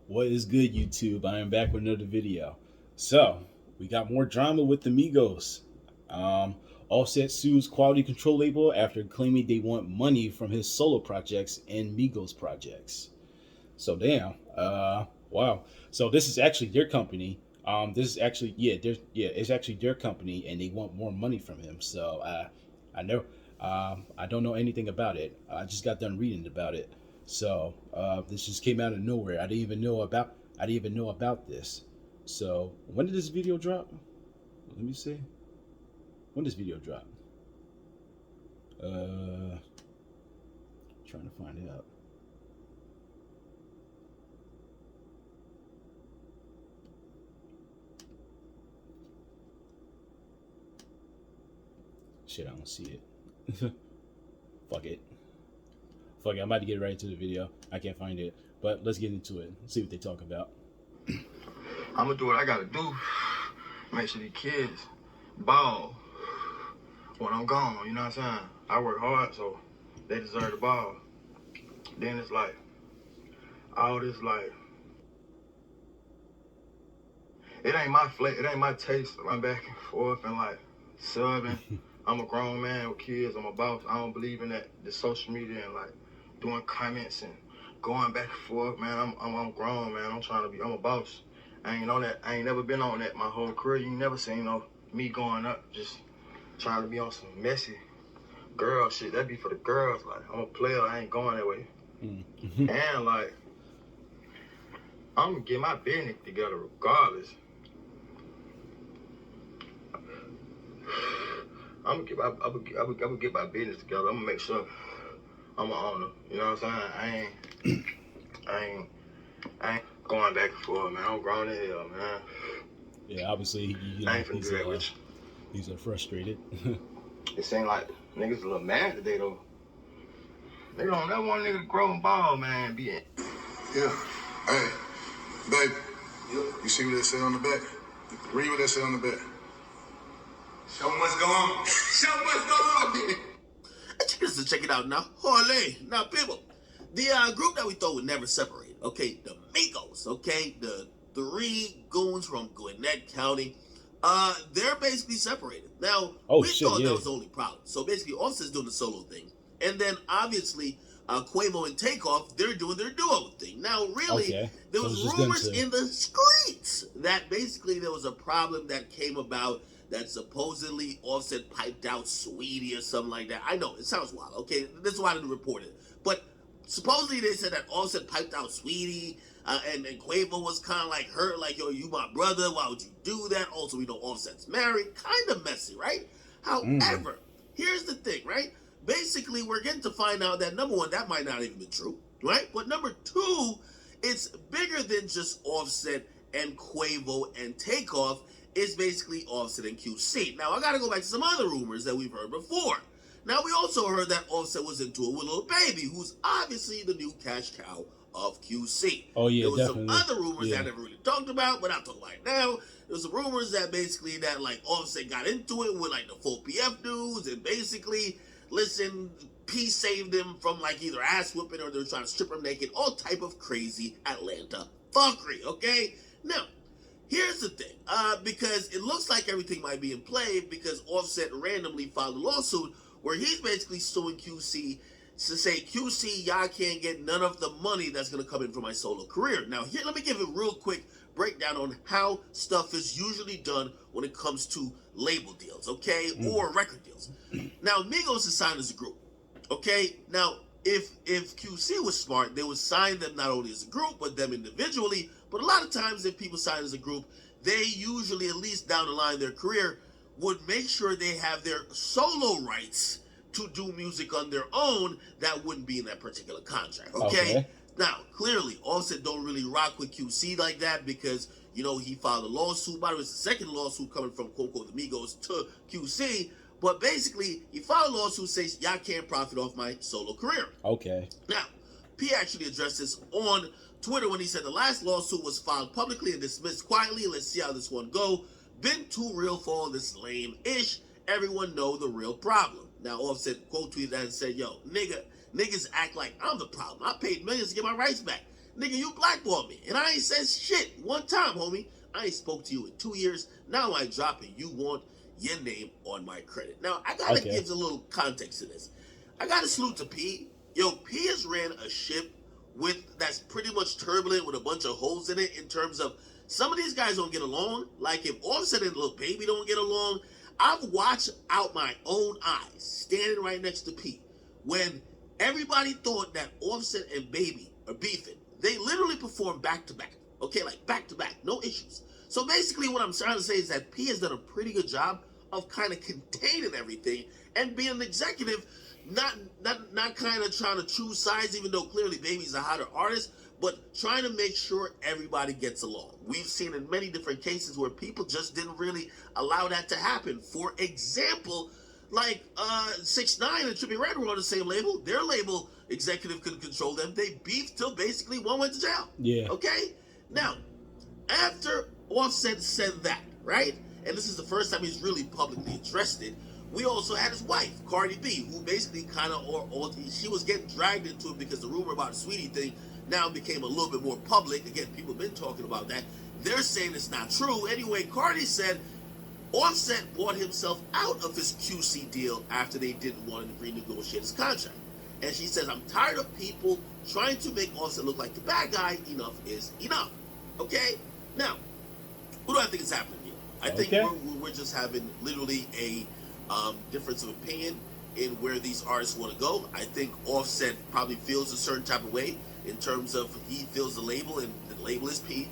What is good, YouTube? I am back with another video. So, we got more drama with the Migos. Um, Offset sues quality control label after claiming they want money from his solo projects and Migos projects. So, damn. Wow. So this is actually their company. This is actually it's actually their company, and they want more money from him. So, I know. I don't know anything about it. I just got done reading about it. So this just came out of nowhere. I didn't even know about this. So when did this video drop? Let me see. When did this video drop? Trying to find out. Shit, I don't see it. Fuck it. Fuck it. I'm about to get right into the video. I can't find it, but let's get into it. See what they talk about. I'm gonna do what I gotta do. Make sure these kids ball when I'm gone. You know what I'm saying? I work hard, so they deserve the ball. Then it's like all this like it ain't my it ain't my taste. I'm back and forth and like subbing. I'm a grown man with kids. I'm a boss. I don't believe in that the social media and like doing comments and going back and forth, man. I'm grown, man. I'm a boss. I ain't on that. I ain't never been on that my whole career. You never seen me going up just trying to be on some messy girl shit. That be for the girls. Like I'm a player. I ain't going that way. And like I'm gonna get my business together regardless. I'm gonna get my business together. I'm gonna make sure I'm an owner. You know what I'm saying? I ain't going back and forth, man. I'm grown as hell, man. Yeah, obviously, I ain't finna do that with you. He's frustrated. It seems like niggas a little mad today, though. They don't never want a nigga to grow and ball, man. Be in. Yeah. Hey, baby. You see what they say on the back? Read what they say on the back. Show them what's going on. Show them what's going on. Just to check it out now. Holy. Now, people, the group that we thought would never separate, okay, the Migos, okay, the three goons from Gwinnett County, they're basically separated. Now, we thought that was the only problem. So basically, Offset's doing the solo thing. And then, obviously, Quavo and Takeoff, they're doing their duo thing. Now, really, there was rumors in the streets that basically there was a problem that came about that supposedly Offset piped out Sweetie or something like that. I know, it sounds wild, okay? This is why I didn't report it. But supposedly they said that Offset piped out Sweetie, and Quavo was kind of like hurt, like, yo, you my brother, why would you do that? Also, we know Offset's married. Kind of messy, right? However, here's the thing, right? Basically, we're getting to find out that, number one, that might not even be true, right? But number two, it's bigger than just Offset and Quavo and Takeoff. It's basically Offset and QC. Now, I gotta go back to some other rumors that we've heard before. Now, we also heard that Offset was into it with Lil Baby, who's obviously the new cash cow of QC. Oh, yeah, there was definitely. some other rumors that I never really talked about, but I'll talk about it now. There was some rumors that basically that, like, Offset got into it with, like, the full PF dudes, and basically, listen, P saved him from, like, either ass whooping or they were trying to strip him naked, all type of crazy Atlanta fuckery, okay? Now, here's the thing, because it looks like everything might be in play because Offset randomly filed a lawsuit where he's basically suing QC to say, QC, y'all can't get none of the money that's going to come in from my solo career. Now, here, let me give a real quick breakdown on how stuff is usually done when it comes to label deals, okay, or record deals. Now, Migos is signed as a group, okay? Now, if QC was smart, they would sign them not only as a group, but them individually. But a lot of times, if people sign as a group, they usually, at least down the line in their career, would make sure they have their solo rights to do music on their own that wouldn't be in that particular contract, okay? Now, clearly, Offset don't really rock with QC like that because, you know, he filed a lawsuit. By the way, it's the second lawsuit coming from, quote-unquote, the Migos to QC. But basically, he filed a lawsuit saying, y'all can't profit off my solo career. Okay. Now, P actually addressed this on Twitter when he said the last lawsuit was filed publicly and dismissed quietly. Let's see how this one go. Been too real for all this lame-ish. Everyone know the real problem. Now, Offset quote tweeted that and said, yo, niggas act like I'm the problem. I paid millions to get my rights back. Nigga, you blackballed me. And I ain't said shit one time, homie. I ain't spoke to you in 2 years. Now I drop it. You want your name on my credit. Now, I gotta give a little context to this. I gotta salute to P. Yo, P has ran a ship that's pretty much turbulent with a bunch of holes in it in terms of some of these guys don't get along. Like if Offset and Lil Baby don't get along, I've watched out my own eyes standing right next to P when everybody thought that Offset and Baby are beefing. They literally perform back to back. Okay, like back to back, no issues. So basically what I'm trying to say is that P has done a pretty good job of kind of containing everything and being an executive, not kind of trying to choose sides, even though clearly Baby's a hotter artist, but trying to make sure everybody gets along. We've seen in many different cases where people just didn't really allow that to happen. For example, like 6ix9ine and Trippie Redd were on the same label. Their label executive couldn't control them. They beefed till basically one went to jail. Yeah. Okay? Now, after Offset said that, right? And this is the first time he's really publicly addressed it. We also had his wife, Cardi B, who basically kind of, she was getting dragged into it because the rumor about the Sweetie thing now became a little bit more public. Again, people have been talking about that. They're saying it's not true. Anyway, Cardi said Offset bought himself out of his QC deal after they didn't want to renegotiate his contract. And she says, I'm tired of people trying to make Offset look like the bad guy. Enough is enough. Okay? Now, what do I think is happening here? I think we're just having literally a difference of opinion in where these artists want to go. I think Offset probably feels a certain type of way in terms of he feels the label, and the label is P,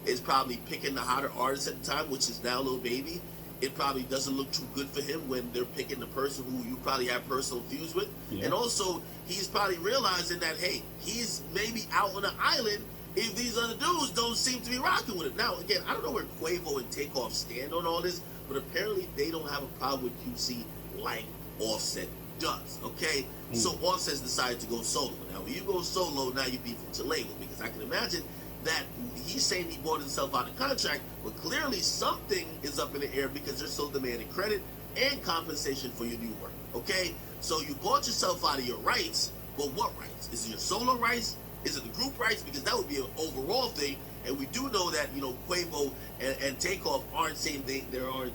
is probably picking the hotter artist at the time, which is now Lil Baby. It probably doesn't look too good for him when they're picking the person who you probably have personal feuds with. Yeah. And also, he's probably realizing that, hey, he's maybe out on an island if these other dudes don't seem to be rocking with him. Now, again, I don't know where Quavo and Takeoff stand on all this, but apparently they don't have a problem with QC like Offset does, okay? So Offset's decided to go solo. Now, when you go solo, now you beef with your label, because I can imagine that he's saying he bought himself out of contract, but clearly something is up in the air because they're still demanding credit and compensation for your new work, okay? So you bought yourself out of your rights, but what rights? Is it your solo rights? Is it the group rights? Because that would be an overall thing, and we do know that, you know, Quavo and Takeoff aren't saying they're on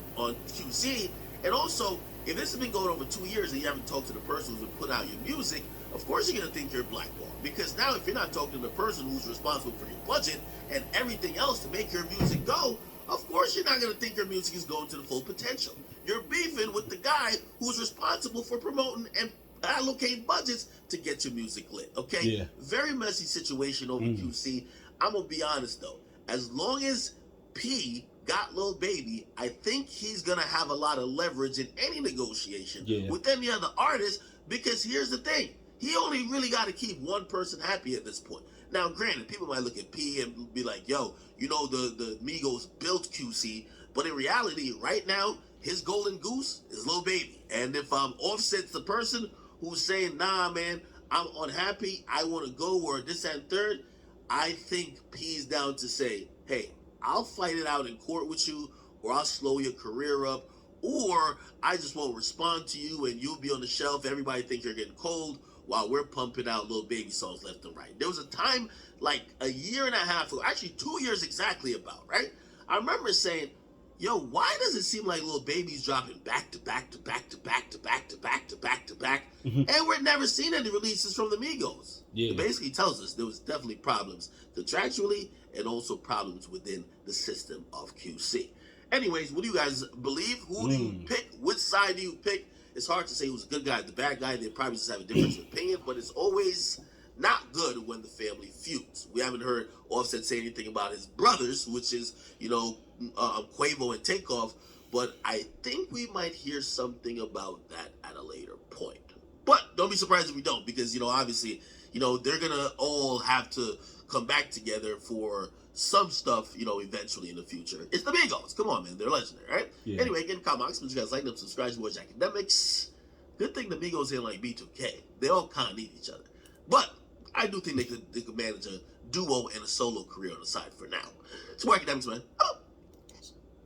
QC, and also, if this has been going over 2 years and you haven't talked to the person who's been putting out your music, of course you're going to think you're blackballed. Because now if you're not talking to the person who's responsible for your budget and everything else to make your music go, of course you're not going to think your music is going to the full potential. You're beefing with the guy who's responsible for promoting and allocating budgets to get your music lit, okay? Yeah. Very messy situation over QC. I'm going to be honest though. As long as P got Lil Baby, I think he's going to have a lot of leverage in any negotiation with any other artist, because here's the thing. He only really got to keep one person happy at this point. Now, granted, people might look at P and be like, yo, you know, the Migos built QC, but in reality, right now, his golden goose is Lil Baby. And if Offset's the person who's saying, nah, man, I'm unhappy, I want to go, or this and third, I think P's down to say, hey, I'll fight it out in court with you, or I'll slow your career up, or I just won't respond to you and you'll be on the shelf. Everybody think you're getting cold while we're pumping out Lil Baby songs left and right. There was a time like a year and a half ago, actually 2 years exactly about, right? I remember saying, yo, why does it seem like Lil Baby's dropping back to back to back to back to back to back to back to back, and we're never seeing any releases from the Migos? Yeah. It basically tells us there was definitely problems contractually and also problems within the system of QC. Anyways, what do you guys believe? Who do you pick? Which side do you pick? It's hard to say who's a good guy, the bad guy. They probably just have a difference of opinion, but it's always not good when the family feuds. We haven't heard Offset say anything about his brothers, which is, you know, Quavo and Takeoff, but I think we might hear something about that at a later point. But don't be surprised if we don't, because, you know, obviously, you know, they're going to all have to come back together for some stuff, you know, eventually in the future. It's the Migos. Come on, man. They're legendary, right? Yeah. Anyway, again, comments, but you guys like them, subscribe to Watch Academics. Good thing the Migos ain't like B2K. They all kind of need each other. But I do think they could manage a duo and a solo career on the side for now. It's Watch Academics, man. Oh.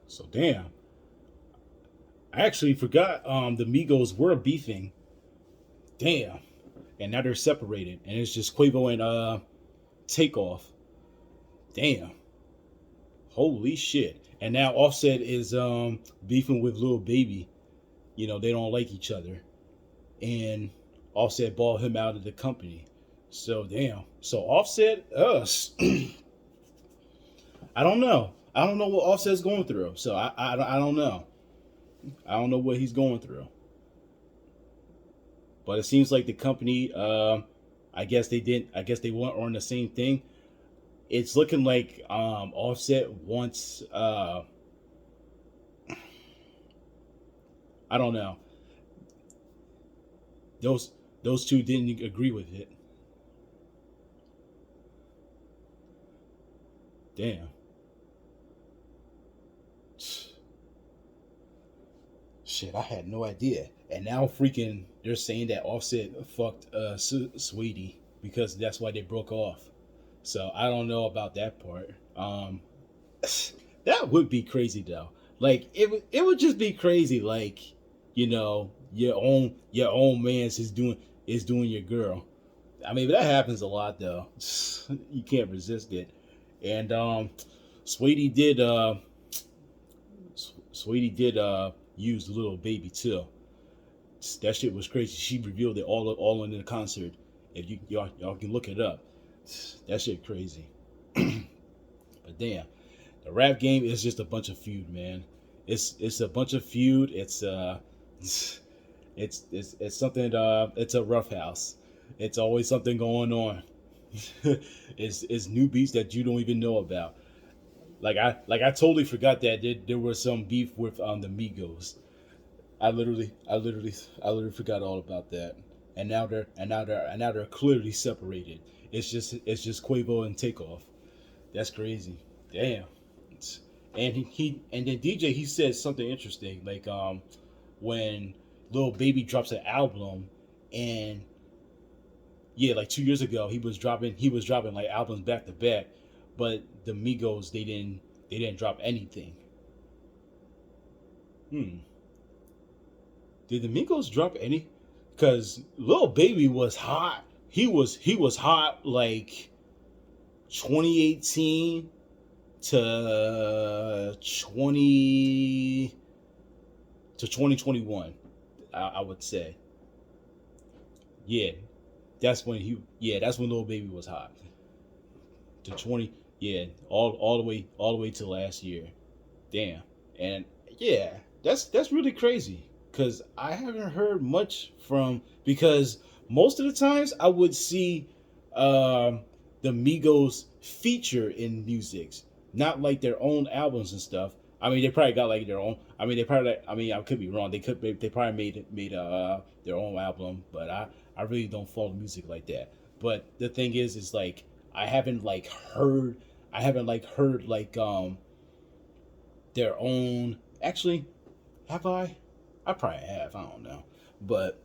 So, damn. I actually forgot the Migos were beefing. Damn. And now they're separated. And it's just Quavo and Takeoff. Damn. Holy shit. And now Offset is beefing with Lil Baby. You know, they don't like each other. And Offset bought him out of the company. So damn. So Offset, I don't know. I don't know what Offset's going through. So I don't know. I don't know what he's going through. But it seems like the company, I guess they weren't on the same thing. It's looking like Offset wants I don't know. Those two didn't agree with it. Damn. Shit, I had no idea. And now freaking they're saying that Offset fucked Sweetie because that's why they broke off. So I don't know about that part. That would be crazy though. Like it would just be crazy. Like, you know, your own man's is doing your girl. I mean, that happens a lot though. You can't resist it. And Sweetie did use Lil Baby too. That shit was crazy. She revealed it all in the concert. If y'all can look it up. That shit crazy. But damn, the rap game is just a bunch of feud, man. It's a bunch of feud. It's something. It's a rough house. It's always something going on. It's new beats that you don't even know about. Like I totally forgot that there was some beef with the Migos. I literally forgot all about that. And now they're clearly separated. It's just Quavo and Takeoff. That's crazy. Damn. And then DJ, he said something interesting, like when Lil Baby drops an album, and yeah, like 2 years ago he was dropping like albums back to back, but the Migos they didn't drop anything. Did the Migos drop any? Because Lil Baby was hot. He was hot like 2018 to 2021, I would say. Yeah, that's when Lil Baby was hot. To 20, yeah, all the way to last year. Damn. And yeah, that's really crazy. Because I haven't heard much because most of the times I would see the Migos feature in musics, not like their own albums and stuff. I mean, they probably got like their own. I mean, I could be wrong. They probably made their own album, but I really don't follow music like that. But the thing is like I haven't heard their own. Actually, have I? I probably have. I don't know, but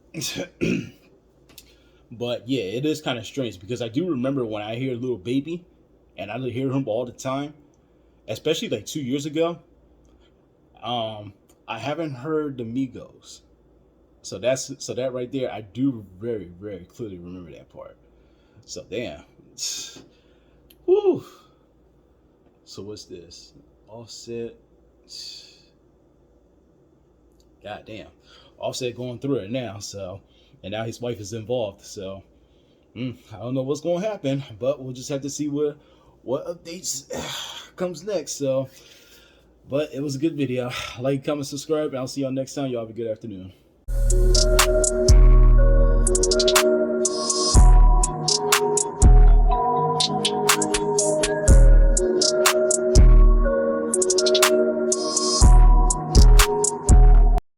but yeah, it is kind of strange because I do remember when I hear Lil Baby, and I hear him all the time, especially like 2 years ago. I haven't heard the Migos, so that right there, I do very, very clearly remember that part. So damn, woo. So what's this? Offset. God damn. Offset going through it now, so, and now his wife is involved, so I don't know what's going to happen, but we'll just have to see what updates comes next. So, but it was a good video. Like, comment, subscribe, and I'll see y'all next time. Y'all have a good afternoon.